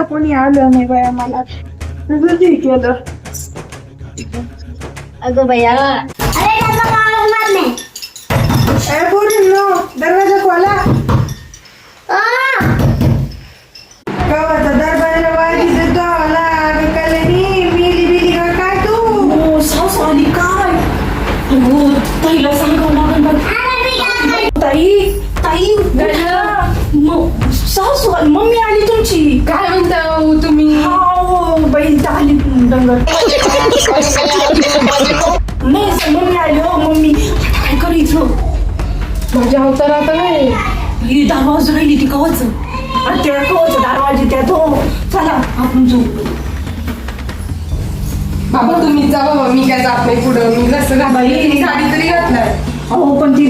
कोणी आलं नाही बाया मला तुझं ठीक केलं. अगं बया दरवाजा खोला. गावाचा दरबाराला वाजी देतो आला कल्याणी मिली बिली का काय तू सासू आली काय ताईला सांगावं लागेल बघ. ताई ताई सासू आली मम्मी आली तुमची. काय म्हणता तुम्ही हो बाई आली डंगर नाही मम्मी आली हो मम्मी काय करायचं माझ्या अवतार आता नाही ही दरवाज राहिली ती कवच आणि त्या कवच दरवाजी त्यात हो चला आपण जाऊ. बाबा तुम्ही जा बाबा मी काय जात नाही पुढं मी कसं घातली साडी तरी घातलाय. अहो पण ती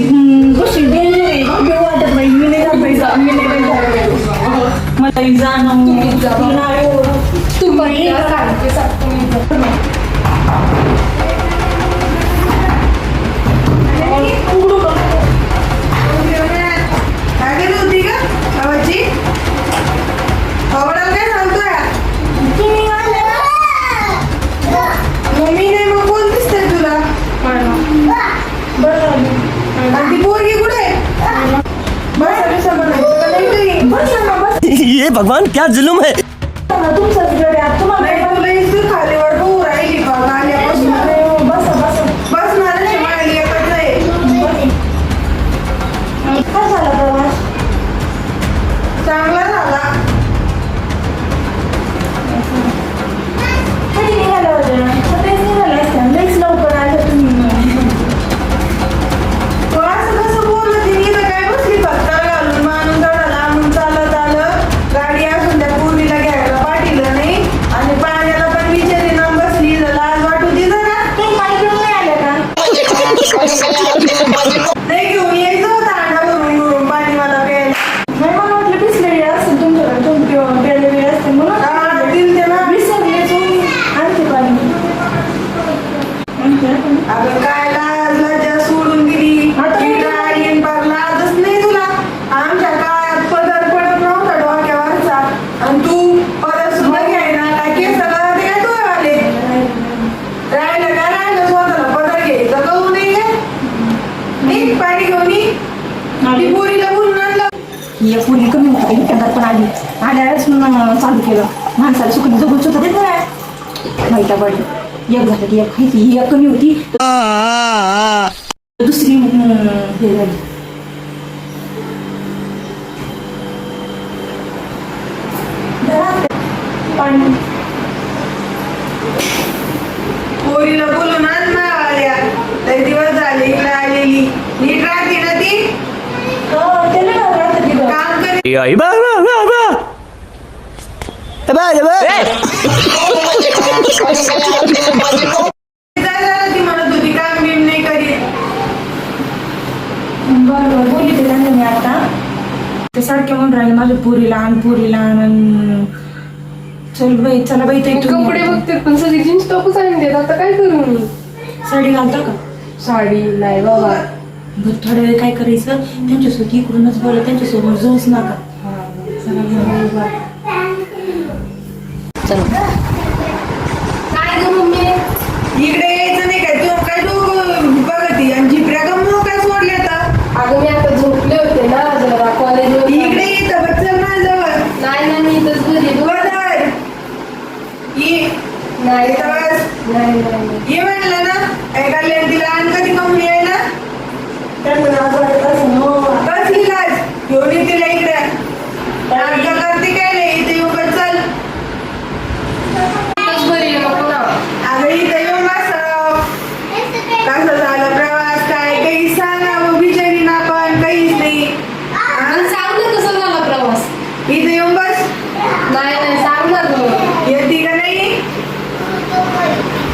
कशी डेंजर वाटत नाही मी नाही जात बाई मी नाही मला जाणं तुम्ही जा तुम्ही काय होती का भावाची आवडाल काय सांगतोय मम्मी नाही मग कोण दिसतंय तुला ती पोरगी कुठे ये भगवान क्या जुलुम है. तुला इथं खाली वाढवू राहिली बाबा आल्यापासून बस मला शिवायला एकच आहे. चांगला झाला तो असं कसं बोलत मी तर काय बसली पत्ता घालून माणूस एवढा लांबून चालत आलं गाडी असून त्या पूर्वीला घ्यायला पाठीलं नाही आणि पाण्याला पण विचारी ना बसली लाज वाटू दिलं ना नाही घेऊन यायचं होतं अंडा भरून पाणी मला प्यायला नाही मला वाटलं बिसलेली असेल तुमच्याकडे तुमची प्यायलेली असते म्हणून दिल ते ना विसरले तुम्ही आणते पाणी अगं काय लाज लज्जा सोडून दिली गाडी पार लाजच नाही तुला आमच्या काळात पदर पडत नव्हता डोक्यावरचा आणि तू पदर सुद्धा घ्यायना काय केस सगळं ते काय तू आले राहिलं स्वतःला पदर घ्यायचं कळू नाही पाणी घेऊन ती पोरीला बोलून आणलं. ही पूर्वी कमी होता काही टंगात पण आली आल्याच चालू केलं माणसाला सुकली जगूच होतं ते काय माहिती पडलं एक झालं की एक खायची ही एक कमी होती दुसरी हे झाली. पाणी पोरीला बोलून आण ना आल्या लय दिवस झाले इकडे आलेली नीट राहते ना ती काम करे ती म्हणत होती काम बिम नाही करीत. बरोबर बोलली ते त्यांना मी आता ते सारखे म्हणून राहिले माझ्या पुरीला आण चल बाई चला बाई ते कपडे बघते पण सगळी जीन्स टॉपच आणते आता काय करू मी. साडी घालता का साडी नाही बाबा बरं थोड्या वेळ काय करायचं त्यांच्यासोबत इकडूनच बोला त्यांच्यासोबत जाऊच नका चला काय ग मम्मी इकडे यायचं नाही काय तू बघती आणि जिपऱ्या गमू काय सोडले तर अगं मी आता झोपले होते ना जरा कॉलेजवर इकडे येतं बच्चन माझ्याजवळ नाही ना मी इथंच घरी बदर ये नाही इथं बस. नाही नाही ये म्हणलं ना काय कल्याण तिला आण कधी कमी यायला बस इलाज घेऊन ये तिला इकडे करते काय नाही इथे येऊन बस चल इथंच घरी ये नको ना. अगं इथे येऊन बस कसं झालं प्रवास काय काही सांगा मग बिचारी ना पण काहीच नाही आणि सांग ना कसा झाला प्रवास. इथे येऊन बस नाही सांग ना तू. येते का नाही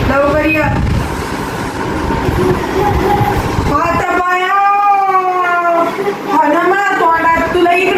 लवकर ये आता पाया हा ना मला तोंडात तुला इथे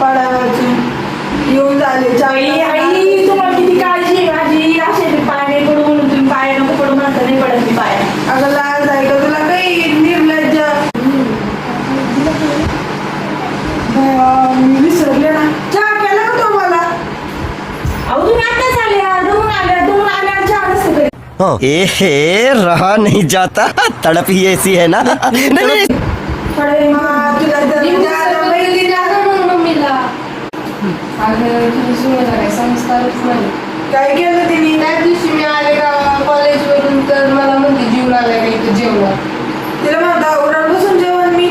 पाडावाची येऊन झाले आई आई तुम्हाला किती काळजी आहे माझी. असे ते पाय नाही पडू म्हणून तुम्ही पाय नको पडू म्हणता, नाही पडत मी पाय. अगं लाज आहे का तुला काही निर्लज्ज. मी विसरले ना. चहा केला का तो मला? अहो तुम्ही आताच आल्या, दमून आल्या चहा नसतं घरी. रहा नहीं जाता, तड़प ही ऐसी है ना. नहीं पडे हा, तुला जर विचारलं पहिली ना. मम्मीला अगं तुझी सुनेला काही संस्कारच नाही. काय केलं तिने? त्या दिवशी मी आले का कॉलेजवरून तर मला म्हणते जीवन आलाय का इथं जेवणार. तिला म्हणता उराड बसून जेवण मी.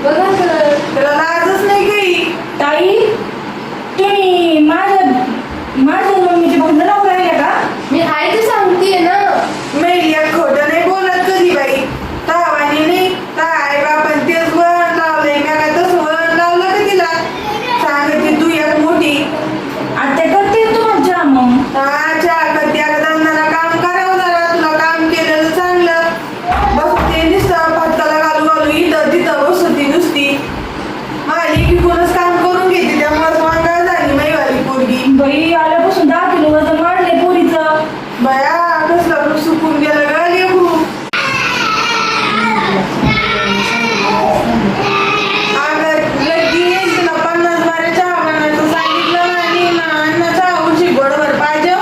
बघा तर त्याला लाजच नाही काही. ताई तुम्ही माझ्या मम्मीचे भांडण लावून राहिले का? मी आहे ते सांगतेय ना. मी या खोटं नाही बोलत कधी बाई. तावानी नाही ताय बापन तेच वळण लावलंय. मी काय तसं वळण लावलं का तिला? सांगते तू एक मोठी. आत्या करते तुम्हाला मग. अच्छा कधी अगं धंदाला काम करावं जरा. तुला काम केलेलं चांगलं. बसते नुसतं भाताला घालू इथं तिथं बसती नुसती. माझी की कोणच काम करून घेते त्यामुळे वांगा झाली मैवाली पोरगी. बाई आल्यापासून 10 किलो वजन वाढले पोरीचं. बया कसलं सुकून गेलं ग लेकरू. अगं लगेच तुला 50 बाऱ्या चहा बनायचं सांगितलं नाही ना. अन्नाचा उशी गोडभर पाहिजे.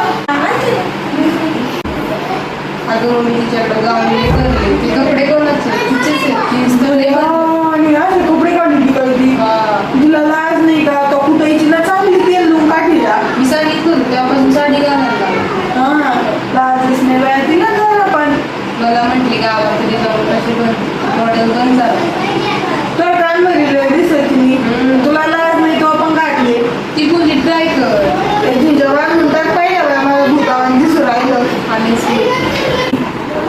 अगं मी तिच्याकडे गावले करले ते कपडे कोणाचे तिचेच आहेत की स्थळे आणि असे कपडे काढून करती. हा. तुला लाज नाही का? तो कुठायची ना चांगली तेल लुंग काढीला. मी सांगितलं होतं तेव्हापासून साडी घालायला लागली. हा लाजच नाही बाया तिला जरा पण. मला म्हटली गावात तरी जाऊन कशी पण मॉडेल पण झालं. तर कान भरले दिसत मी. तुला लाज नाही तो पण काढले. ती बोलली ट्राय कर. त्याची जवान म्हणतात पहिल्या वेळा मला भूतावान दिसू राहिलं. आणि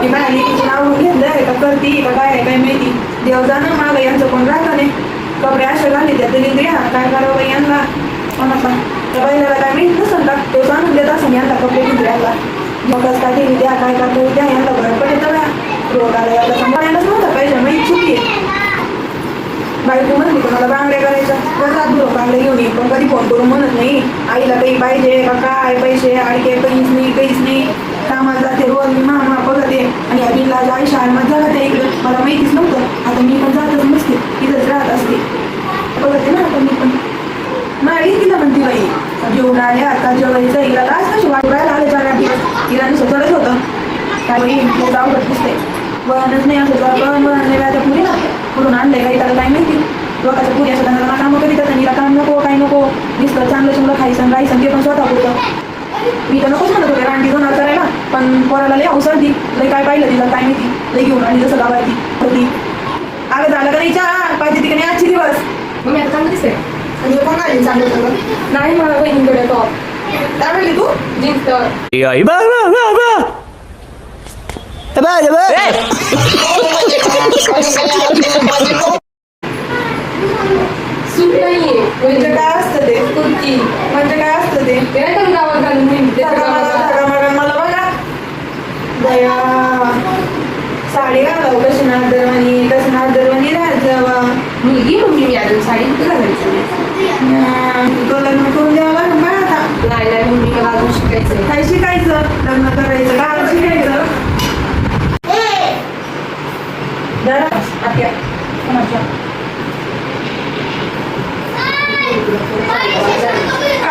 ती बाहेर नाव घेतलंय का करती का काय काय माहिती. देव जाणं मागं यांचं कोण राहतं नाही. कपडे असे घालले त्या तरी द्या काय करावं बाई यांना. कोणाचा त्या पहिल्याला काय माहिती नसेल का? तो जाणून देत असं यांना कपडे घेतले यांना. मगच काय केली द्या काय करतो द्या यांना भर पडे तर रोग आला याला सांभाळायलाच नव्हता पाहिजे. माहिती चुकी आहे. बायको म्हणली का मला बांगड्या करायच्या कसा दूर बांगड्या घेऊन येईल. पण कधी फोन करून म्हणत नाही आईला काही पाहिजे का काय पैसे आडके काहीच नाही. कामाला जाते रोज मी मामा बघते आणि आईला आई शाळेमध्ये जाते इकडं. मला माहितीच नव्हतं. आता मी पण जातच नसते इथंच राहत असते. बघते ना आता मी पण. नाही तिला म्हणते बाई जेवण आल्या आता जेवायचं हिला लाज कशी वाटायला आले 4-8 दिवस. तिला स्वतःच होतं काय बाई खूप आवडत दिसते. वळणच नाही असं वळण नाही व्याजा पुरी ना कुठून आणलंय काही त्याला काय माहिती. लोकांच्या पुरी असं त्यांना कामं करीत आणि हिला काम नको काय नको. नुसतं चांगलं खायचं राहायचं ते पण स्वतः होतं. मी तर नकोच म्हणत होते रांडी घेऊन करायला. पण पोराला लई अवसर ती लई काय पाहिलं तिला काय माहिती. लई घेऊन आली जसं गावाती होती. अगं झालं का नाही चहा पाहिजे तिकडे आजची दिवस. मग मी आता चांगली दिसते. आणि कोण आली चांगलं सगळं. नाही मला बहिणीकडे टॉप काय म्हणली तू? जीन्स टॉप सूट नाहीये म्हणजे काय असतं ते? कुर्ती म्हणजे काय असतं ते? ते नाही का गावात घालून नेहमी ते मला बघा दया साडी घालावं कशी नादरवानी कसं नादरवानी राहत जावा. मुलगी मम्मी मी अजून साडी कुठे घालायची. तो लग्न करून द्यावं लागेल बघ आता. नाही मम्मी मला अजून शिकायचंय. काय शिकायचं? लग्न करायचं का शिकायचं? जरा आत्या कोणाच्या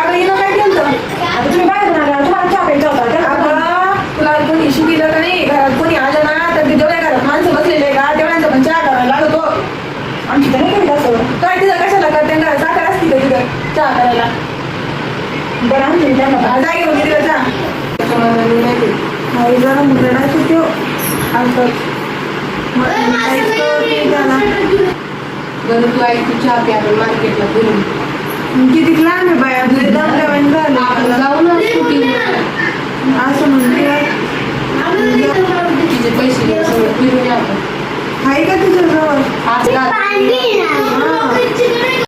अगं हिनं काय केलं? आता तुम्ही बाहेर आला तुम्हाला चहा प्यायचा होता का? अगं तुला कोणी शिकलं का नाही? घरात कोणी आलं ना तर ते जेवढ्या घरात माणसं बसलेले का तेवढ्यांचा पण चहा करायला लागतो. आमची तर नाही करीत असं. काय तिथं कशाला करते घरात साखर असती का तिथं चहा करायला? बरं आमची त्यांना जागे होती तिला चहा. त्याच्यामुळे मी नाही केली. आई जरा मुद्रणाची ठेव असं त्याला बरं तू ऐक तू चहा प्या आपण मार्केटला फिरून किती लहान आहे बाया. दमल्यावानी आपण झालं जाऊ ना स्कूटी असं म्हणते.